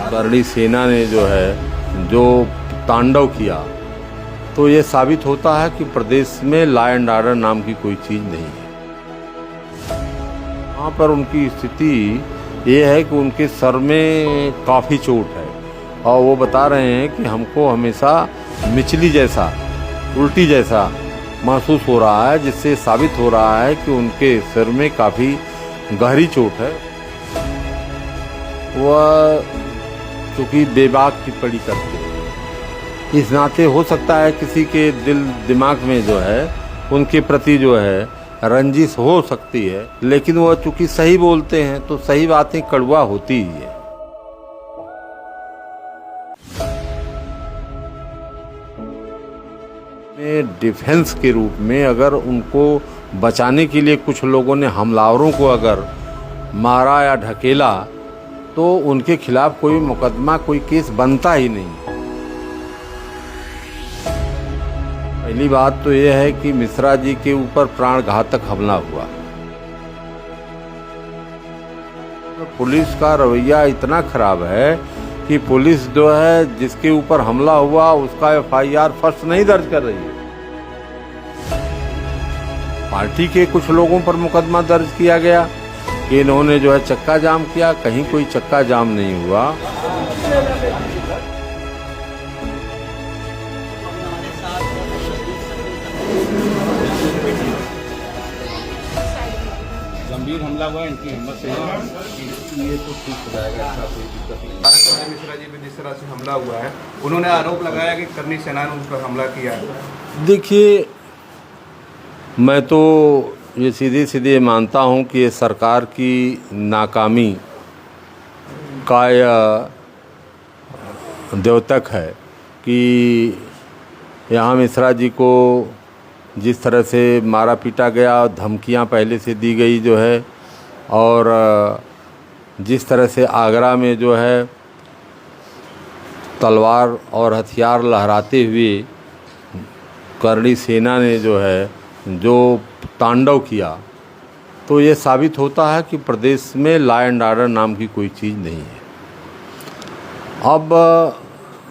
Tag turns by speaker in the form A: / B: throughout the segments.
A: करणी सेना ने जो तांडव किया, तो ये साबित होता है कि प्रदेश में लॉ एंड ऑर्डर नाम की कोई चीज़ नहीं है। वहाँ पर उनकी स्थिति ये है कि उनके सर में काफ़ी चोट है और वो बता रहे हैं कि हमको हमेशा मिचली जैसा, उल्टी जैसा महसूस हो रहा है, जिससे साबित हो रहा है कि उनके सिर में काफ़ी गहरी चोट है। वह चूँकि बेबाक टिप्पणी करते हैं, इस नाते हो सकता है किसी के दिल दिमाग में उनके प्रति रंजिश हो सकती है, लेकिन वह चूँकि सही बोलते हैं तो सही बातें कड़वा होती ही है। डिफेंस के रूप में अगर उनको बचाने के लिए कुछ लोगों ने हमलावरों को अगर मारा या ढकेला, तो उनके खिलाफ कोई मुकदमा, कोई केस बनता ही नहीं। पहली बात तो यह है कि मिश्रा जी के ऊपर प्राणघातक हमला हुआ। पुलिस का रवैया इतना खराब है कि पुलिस जिसके ऊपर हमला हुआ उसका FIR फर्स्ट नहीं दर्ज कर रही है। पार्टी के कुछ लोगों पर मुकदमा दर्ज किया गया कि इन्होंने चक्का जाम किया, कहीं कोई चक्का जाम नहीं हुआ।
B: गंभीर हमला हुआ, इनकी हिम्मत से ये तो ठीक हो जाएगा, ऐसा कोई दिक्कत नहीं। मिश्रा जी पे जिस तरह से हमला हुआ है, उन्होंने आरोप लगाया कि करणी सेना ने उन पर हमला किया है।
A: देखिए, मैं तो ये सीधे मानता हूँ कि ये सरकार की नाकामी का द्योतक है कि यहाँ मिश्रा जी को जिस तरह से मारा पीटा गया, धमकियाँ पहले से दी गई और जिस तरह से आगरा में तलवार और हथियार लहराते हुए करणी सेना ने जो तांडव किया, तो ये साबित होता है कि प्रदेश में लॉ एंड ऑर्डर नाम की कोई चीज़ नहीं है। अब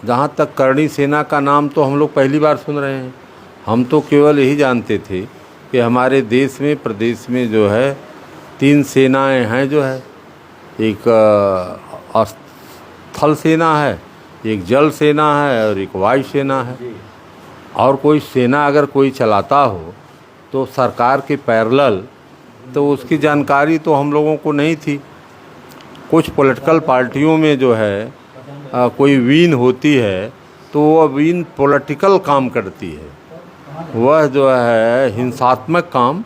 A: जहाँ तक करणी सेना का नाम तो हम लोग पहली बार सुन रहे हैं। हम तो केवल यही जानते थे कि हमारे देश में, प्रदेश में 3 सेनाएं हैं। एक स्थल सेना है, एक जल सेना है और एक वायु सेना है। और कोई सेना अगर कोई चलाता हो तो सरकार के पैरेलल, तो उसकी जानकारी तो हम लोगों को नहीं थी। कुछ पॉलिटिकल पार्टियों में कोई विंग होती है तो वह विंग पॉलिटिकल काम करती है, वह हिंसात्मक काम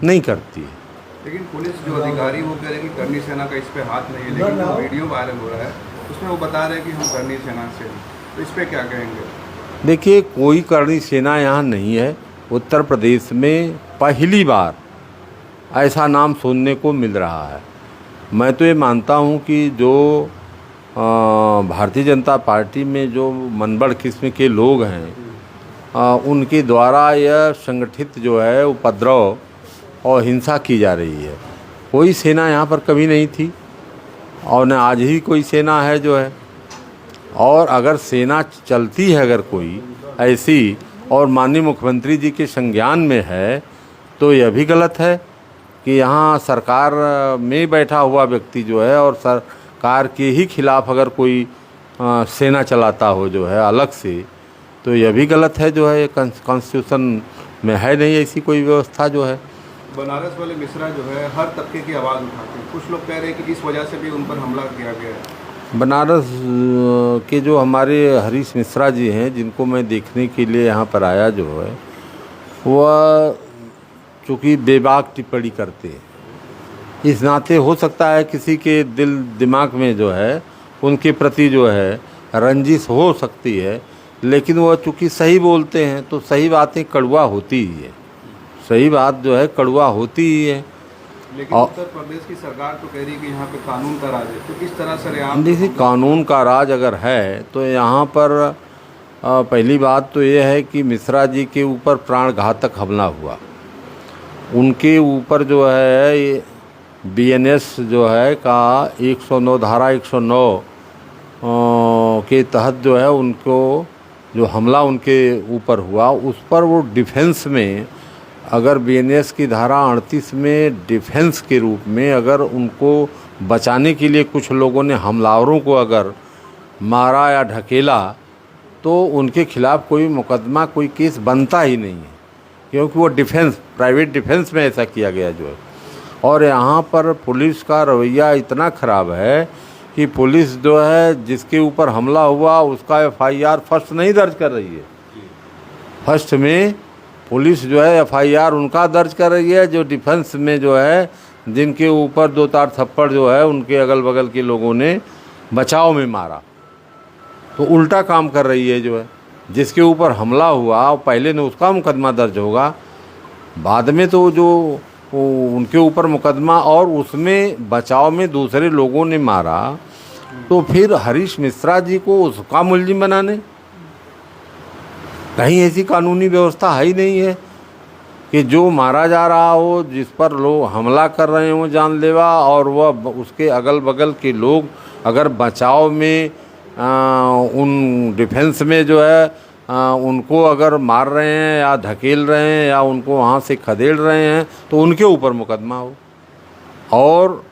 A: नहीं करती है।
B: लेकिन पुलिस जो अधिकारी वो कह रहे हैं कि करणी सेना का इस पे हाथ नहीं है, लेकिन जो वीडियो वायरल हो रहा है उसमें वो बता रहे हैं कि हम करणी सेना से, तो इस पे क्या कहेंगे?
A: देखिए, कोई करणी सेना यहाँ नहीं है। उत्तर प्रदेश में पहली बार ऐसा नाम सुनने को मिल रहा है। मैं तो ये मानता हूँ कि जो भारतीय जनता पार्टी में जो मनबड़ किस्म के लोग हैं, उनके द्वारा यह संगठित उपद्रव और हिंसा की जा रही है। कोई सेना यहाँ पर कभी नहीं थी और न आज ही कोई सेना है और अगर सेना चलती है, अगर कोई ऐसी और माननीय मुख्यमंत्री जी के संज्ञान में है, तो यह भी गलत है कि यहाँ सरकार में बैठा हुआ व्यक्ति और सरकार के ही खिलाफ अगर कोई सेना चलाता हो अलग से, तो यह भी गलत है। ये कॉन्स्टिट्यूशन में है नहीं ऐसी कोई व्यवस्था
B: बनारस वाले मिश्रा हर तबके की आवाज़ उठाते हैं। कुछ लोग कह रहे हैं कि इस वजह से भी उन पर हमला किया गया है।
A: बनारस के हमारे हरीश मिश्रा जी हैं, जिनको मैं देखने के लिए यहाँ पर आया, वह चूँकि बेबाक टिप्पणी करते हैं, इस नाते हो सकता है किसी के दिल दिमाग में उनके प्रति रंजिश हो सकती है, लेकिन वह चूँकि सही बोलते हैं तो सही बातें कड़वा होती ही है। सही बात कड़वा होती ही है।
B: लेकिन उत्तर प्रदेश की सरकार तो कह रही है कि यहाँ पे कानून का राज है, तो किस तरह से
A: देखिए, कानून का राज अगर है तो यहाँ पर पहली बात तो ये है कि मिश्रा जी के ऊपर प्राणघातक हमला हुआ। उनके ऊपर बीएनएस जो है का 109 धारा 109 के तहत जो है उनको जो हमला उनके ऊपर हुआ उस पर वो डिफेंस में, अगर बीएनएस की धारा 38 में डिफेंस के रूप में अगर उनको बचाने के लिए कुछ लोगों ने हमलावरों को अगर मारा या ढकेला तो उनके खिलाफ़ कोई मुकदमा कोई केस बनता ही नहीं है, क्योंकि वो डिफेंस प्राइवेट डिफेंस में ऐसा किया गया जो है। और यहाँ पर पुलिस का रवैया इतना ख़राब है कि पुलिस जो है जिसके ऊपर हमला हुआ उसका एफआईआर फर्स्ट नहीं दर्ज कर रही है। फर्स्ट में पुलिस जो है एफआईआर उनका दर्ज कर रही है जो डिफेंस में जो है जिनके ऊपर 2-4 थप्पड़ जो है उनके अगल बगल के लोगों ने बचाव में मारा, तो उल्टा काम कर रही है जो है। जिसके ऊपर हमला हुआ पहले ने उसका मुकदमा दर्ज होगा, बाद में तो जो उनके ऊपर मुकदमा और उसमें बचाव में दूसरे लोगों ने मारा, तो फिर हरीश मिश्रा जी को उसका मुलजिम बनाने, कहीं ऐसी कानूनी व्यवस्था है ही नहीं है कि जो मारा जा रहा हो, जिस पर लोग हमला कर रहे हों जानलेवा, और वह उसके अगल बगल के लोग अगर बचाव में उन डिफेंस में जो है उनको अगर मार रहे हैं या धकेल रहे हैं या उनको वहाँ से खदेड़ रहे हैं तो उनके ऊपर मुकदमा हो। और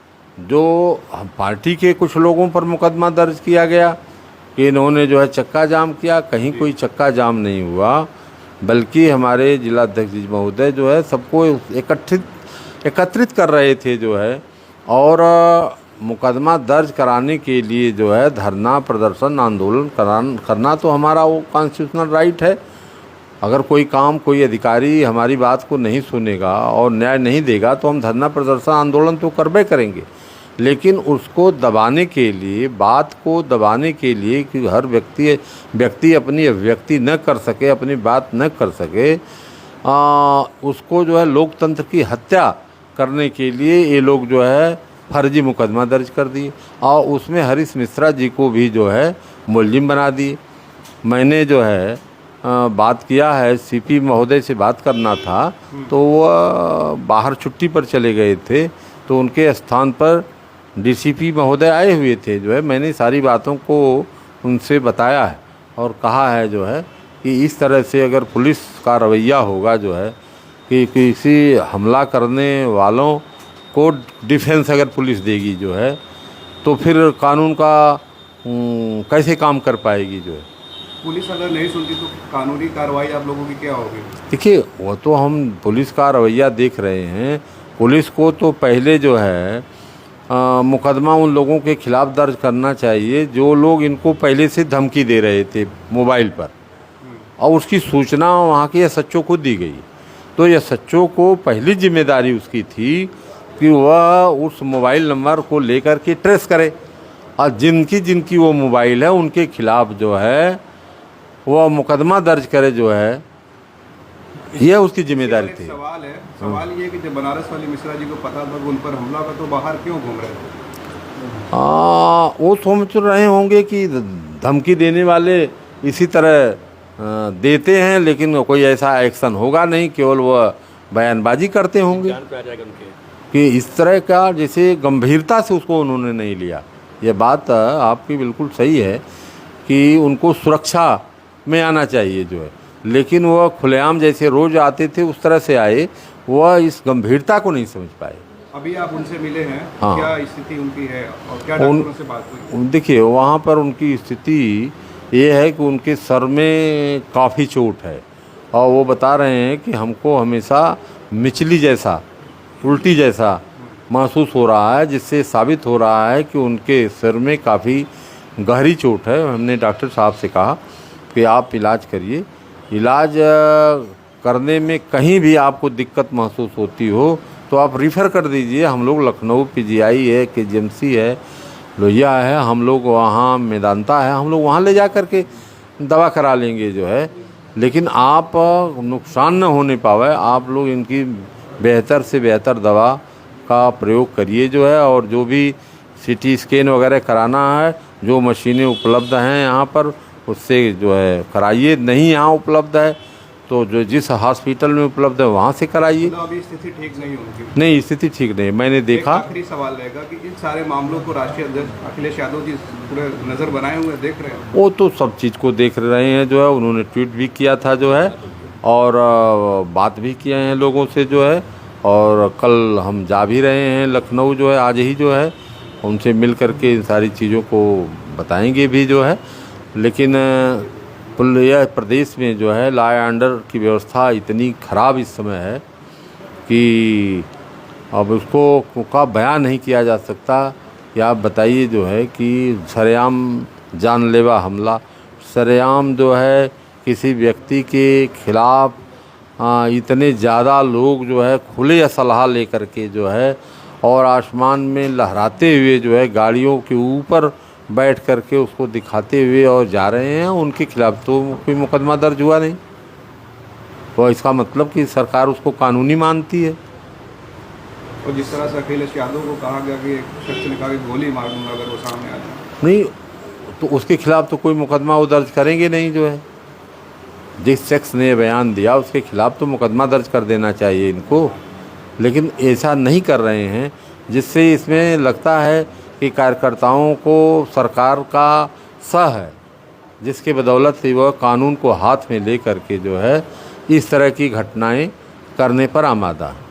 A: जो पार्टी के कुछ लोगों पर मुकदमा दर्ज किया गया कि इन्होंने जो है चक्का जाम किया, कहीं कोई चक्का जाम नहीं हुआ, बल्कि हमारे जिलाध्यक्ष जी महोदय जो है सबको एकत्रित कर रहे थे जो है, और मुकदमा दर्ज कराने के लिए जो है धरना प्रदर्शन आंदोलन करना तो हमारा वो कॉन्स्टिट्यूशनल राइट है। अगर कोई काम कोई अधिकारी हमारी बात को नहीं सुनेगा और न्याय नहीं देगा तो हम धरना प्रदर्शन आंदोलन तो करबे करेंगे, लेकिन उसको दबाने के लिए, बात को दबाने के लिए कि हर व्यक्ति अपनी अभिव्यक्ति न कर सके, अपनी बात न कर सके, उसको जो है लोकतंत्र की हत्या करने के लिए ये लोग जो है फर्जी मुकदमा दर्ज कर दिए और उसमें हरीश मिश्रा जी को भी जो है मुलजिम बना दिए। मैंने जो है बात किया है, सीपी महोदय से बात करना था तो वह बाहर छुट्टी पर चले गए थे, तो उनके स्थान पर डीसीपी महोदय आए हुए थे जो है। मैंने सारी बातों को उनसे बताया है और कहा है जो है कि इस तरह से अगर पुलिस का रवैया होगा जो है कि किसी हमला करने वालों को डिफेंस अगर पुलिस देगी जो है तो फिर कानून का कैसे काम कर पाएगी जो है।
B: पुलिस अगर नहीं सुनती तो कानूनी कार्रवाई आप लोगों की क्या होगी?
A: देखिए वो तो हम पुलिस का रवैया देख रहे हैं। पुलिस को तो पहले जो है मुकदमा उन लोगों के खिलाफ़ दर्ज करना चाहिए जो लोग इनको पहले से धमकी दे रहे थे मोबाइल पर, और उसकी सूचना वहाँ के एसएचओ को दी गई। तो एसएचओ को पहली जिम्मेदारी उसकी थी कि वह उस मोबाइल नंबर को लेकर के ट्रेस करे और जिनकी वो मोबाइल है उनके खिलाफ़ जो है वह मुकदमा दर्ज करे जो है, यह उसकी जिम्मेदारी थी।
B: सवाल ये कि जब बनारस वाली मिश्रा जी को पता था उन पर हमला का, तो बाहर क्यों घूम रहे थे?
A: वो समझ रहे होंगे कि धमकी देने वाले इसी तरह देते हैं, लेकिन कोई ऐसा एक्शन होगा नहीं, केवल वह बयानबाजी करते होंगे कि इस तरह का, जैसे गंभीरता से उसको उन्होंने नहीं लिया। ये बात आपकी बिल्कुल सही है कि उनको सुरक्षा में आना चाहिए जो है, लेकिन वह खुलेआम जैसे रोज़ आते थे उस तरह से आए, वह इस गंभीरता को नहीं समझ पाए।
B: अभी आप उनसे मिले हैं,
A: हाँ।
B: क्या स्थिति उनकी है और क्या डॉक्टरों से बात हुई?
A: देखिए वहाँ पर उनकी स्थिति ये है कि उनके सर में काफ़ी चोट है और वो बता रहे हैं कि हमको हमेशा मिचली जैसा, उल्टी जैसा महसूस हो रहा है, जिससे साबित हो रहा है कि उनके सिर में काफ़ी गहरी चोट है। हमने डॉक्टर साहब से कहा कि आप इलाज करिए, इलाज करने में कहीं भी आपको दिक्कत महसूस होती हो तो आप रिफ़र कर दीजिए। हम लोग लखनऊ पीजीआई है, केजीएमसी है, लोहिया है, हम लोग वहाँ मेदांता है, हम लोग वहाँ ले जा कर के दवा करा लेंगे जो है, लेकिन आप नुकसान न होने पावे, आप लोग इनकी बेहतर से बेहतर दवा का प्रयोग करिए जो है। और जो भी सीटी स्कैन वगैरह कराना है, जो मशीनें उपलब्ध हैं यहाँ पर, उससे जो है कराइए। नहीं यहाँ उपलब्ध है तो जो जिस हॉस्पिटल में उपलब्ध है वहाँ से कराइए।
B: मतलब अभी स्थिति ठीक नहीं है उनकी।
A: नहीं, स्थिति ठीक नहीं, मैंने देखा।
B: एक आखिरी सवाल रहेगा कि इन सारे मामलों को राष्ट्रीय अध्यक्ष अखिलेश यादव जी पूरे नज़र बनाए हुए देख रहे हैं।
A: वो तो सब चीज़ को देख रहे हैं जो है, उन्होंने ट्वीट भी किया था जो है, और बात भी किए हैं लोगों से जो है, और कल हम जा भी रहे हैं लखनऊ जो है, आज ही जो है उनसे मिल करके इन सारी चीज़ों को बताएंगे भी जो है। लेकिन यह प्रदेश में जो है लॉ एंड ऑर्डर की व्यवस्था इतनी ख़राब इस समय है कि अब उसको का बयान नहीं किया जा सकता। कि आप बताइए जो है कि सरेआम जानलेवा हमला, सरेआम जो है किसी व्यक्ति के खिलाफ इतने ज़्यादा लोग जो है खुले असलहा लेकर के जो है, और आसमान में लहराते हुए जो है गाड़ियों के ऊपर बैठ करके उसको दिखाते हुए और जा रहे हैं, उनके खिलाफ तो कोई मुकदमा दर्ज हुआ नहीं। तो इसका मतलब कि सरकार उसको कानूनी मानती है।
B: और जिस तरह से अखिलेश यादव को कहा गया कि एक शख्स ने कहा कि गोली मार दूंगा अगर वो सामने आ जाए,
A: नहीं तो उसके खिलाफ तो कोई मुकदमा वो दर्ज करेंगे नहीं जो है। जिस शख्स ने बयान दिया उसके खिलाफ तो मुकदमा दर्ज कर देना चाहिए इनको, लेकिन ऐसा नहीं कर रहे हैं, जिससे इसमें लगता है कि कार्यकर्ताओं को सरकार का सह है, जिसके बदौलत से वह कानून को हाथ में ले करके जो है इस तरह की घटनाएं करने पर आमादा है।